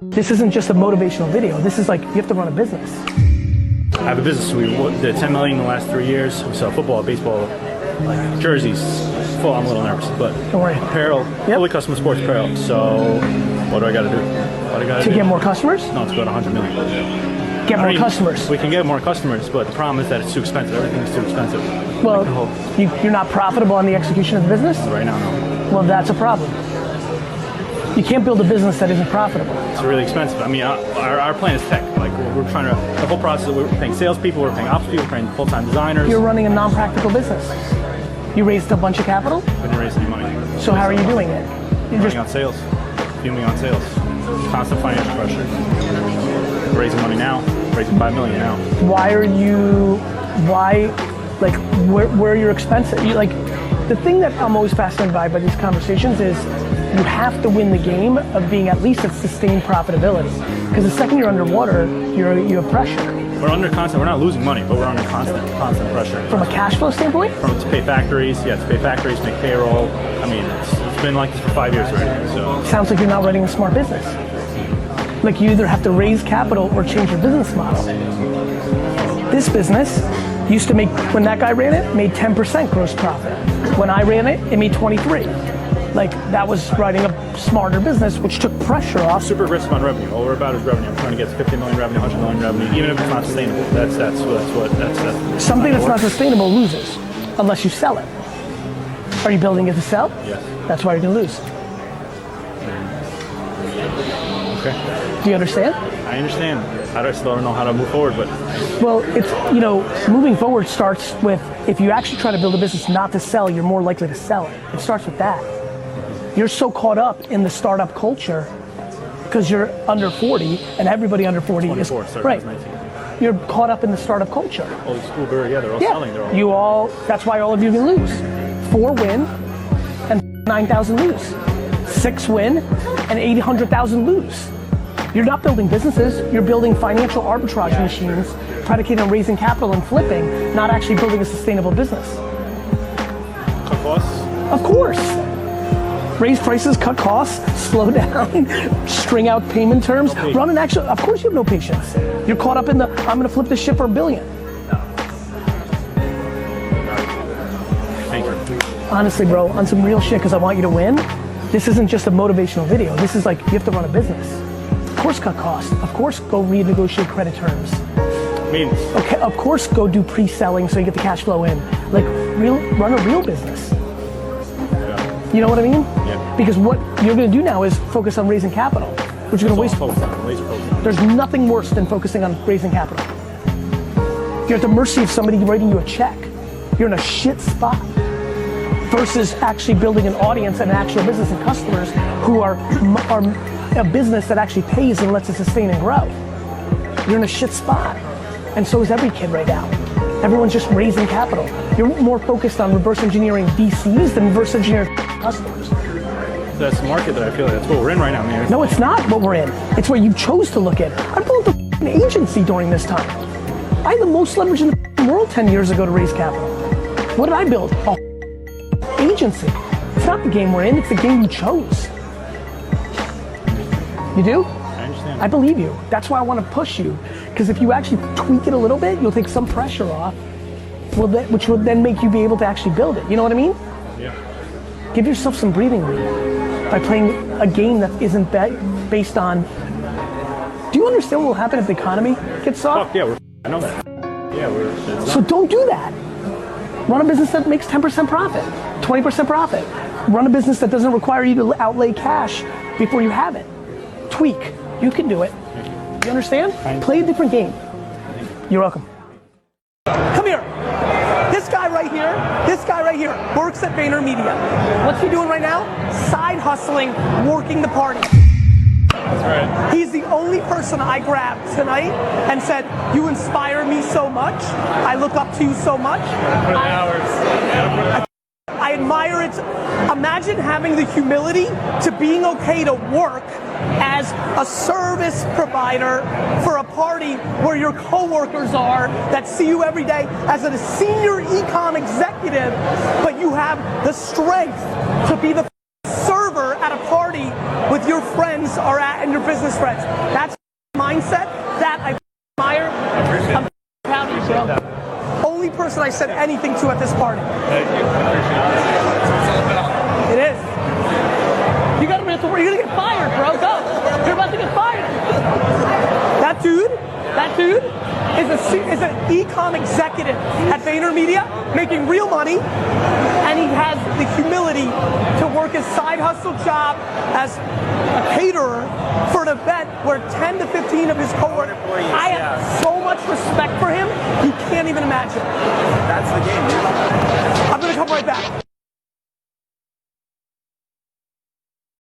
This isn't just a motivational video. This is like, you have to run a business. I have a business. We did 10 million in the last 3 years. We sell football, baseball, like jerseys. Full, I'm a little nervous, but don't worry. Apparel, fully custom sports apparel. So what do I got to do? What do I got to do? Get more customers? No, it's about 100 million. Get more customers. We can get more customers, but the problem is that it's too expensive. Everything's too expensive. Well, you're not profitable on the execution of the business? Right now, no. Well, that's a problem. You can't build a business that isn't profitable. It's really expensive. I mean, our plan is tech. Like we're trying to, the whole process, we're paying salespeople, we're paying ops people, we're paying full-time designers. You're running a non-practical business. You raised a bunch of capital? We didn't raise any money. So how are you doing it? You're running on sales. Fuming on sales. Constant financial pressure. We're raising money now. Raising 5 million now. Where are your expenses? The thing that I'm always fascinated by these conversations is you have to win the game of being at least at sustained profitability. Because the second you're underwater, you have pressure. We're under constant, we're not losing money, but we're under constant pressure. From a cash flow standpoint? To pay factories, to pay factories, make payroll. I mean, it's been like this for 5 years already, so. Sounds like you're not running a smart business. Like you either have to raise capital or change your business model. This business used to make, when that guy ran it, made 10% gross profit. When I ran it, it made 23. Like that was running a smarter business, which took pressure off. Super aggressive on revenue. All we're about is revenue. I'm trying to get to 50 million revenue, 100 million revenue, even if it's not sustainable. That's something that's not sustainable loses, unless you sell it. Are you building it to sell? Yes. That's why you're gonna lose. Okay. Do you understand? I understand. I still don't know how to move forward, but. Well, it's, moving forward starts with, if you actually try to build a business not to sell, you're more likely to sell it. It starts with that. You're so caught up in the startup culture because you're under 40 and everybody under 40 is, right. You're caught up in the startup culture. All these school birds, they're all selling. They're all, that's why all of you can lose. 4 win and 9,000 lose. 6 win and 800,000 lose. You're not building businesses, you're building financial arbitrage machines predicated on raising capital and flipping, not actually building a sustainable business. Cut costs? Of course. Raise prices, cut costs, slow down, string out payment terms, run an actual, of course you have no patience. You're caught up in the, I'm gonna flip this shit for $1 billion. Thank you. Honestly, bro, on some real shit, because I want you to win, this isn't just a motivational video. This is like, you have to run a business. Of course cut costs. Of course go renegotiate credit terms. Okay, of course go do pre-selling so you get the cash flow in. Like, run a real business. You know what I mean? Yeah. Because what you're gonna do now is focus on raising capital, which you're gonna waste. There's nothing worse than focusing on raising capital. You're at the mercy of somebody writing you a check. You're in a shit spot. Versus actually building an audience and an actual business and customers who are a business that actually pays and lets it sustain and grow. You're in a shit spot. And so is every kid right now. Everyone's just raising capital. You're more focused on reverse engineering VCs than reverse engineering customers. That's the market that I feel like that's what we're in right now, man. No, it's not what we're in. It's what you chose to look at. I built an agency during this time. I had the most leverage in the world 10 years ago to raise capital. What did I build? A agency. It's not the game we're in, it's the game you chose. You do? I understand. I believe you. That's why I want to push you. Because if you actually tweak it a little bit, you'll take some pressure off, which will then make you be able to actually build it. You know what I mean? Yeah. Give yourself some breathing room by playing a game that isn't based on. Do you understand what will happen if the economy gets soft? Fuck yeah, I know that. Yeah, So don't do that. Run a business that makes 10% profit, 20% profit. Run a business that doesn't require you to outlay cash before you have it. Tweak. You can do it. You understand? Play a different game. You're welcome. Come here. This guy right here works at VaynerMedia. What's he doing right now? Side hustling, working the party. That's right. He's the only person I grabbed tonight and said, you inspire me so much. I look up to you so much. I admire it. Imagine having the humility to being okay to work as a service provider for a party where your coworkers are that see you every day as a senior econ executive, but you have the strength to be the server at a party with your your friends are at and your business friends. That's mindset that I admire. I'm proud of you, bro. Only person I said anything to at this party. It is. You gotta admit, you're gonna get fired, bro. Go. You're about to get fired. That dude is an e-com executive at VaynerMedia making real money, and he has the humility to work his side hustle job as a caterer for an event where 10 to 15 of his coworkers. I have so much respect for him, you can't even imagine. That's the game, dude. I'm gonna come right back.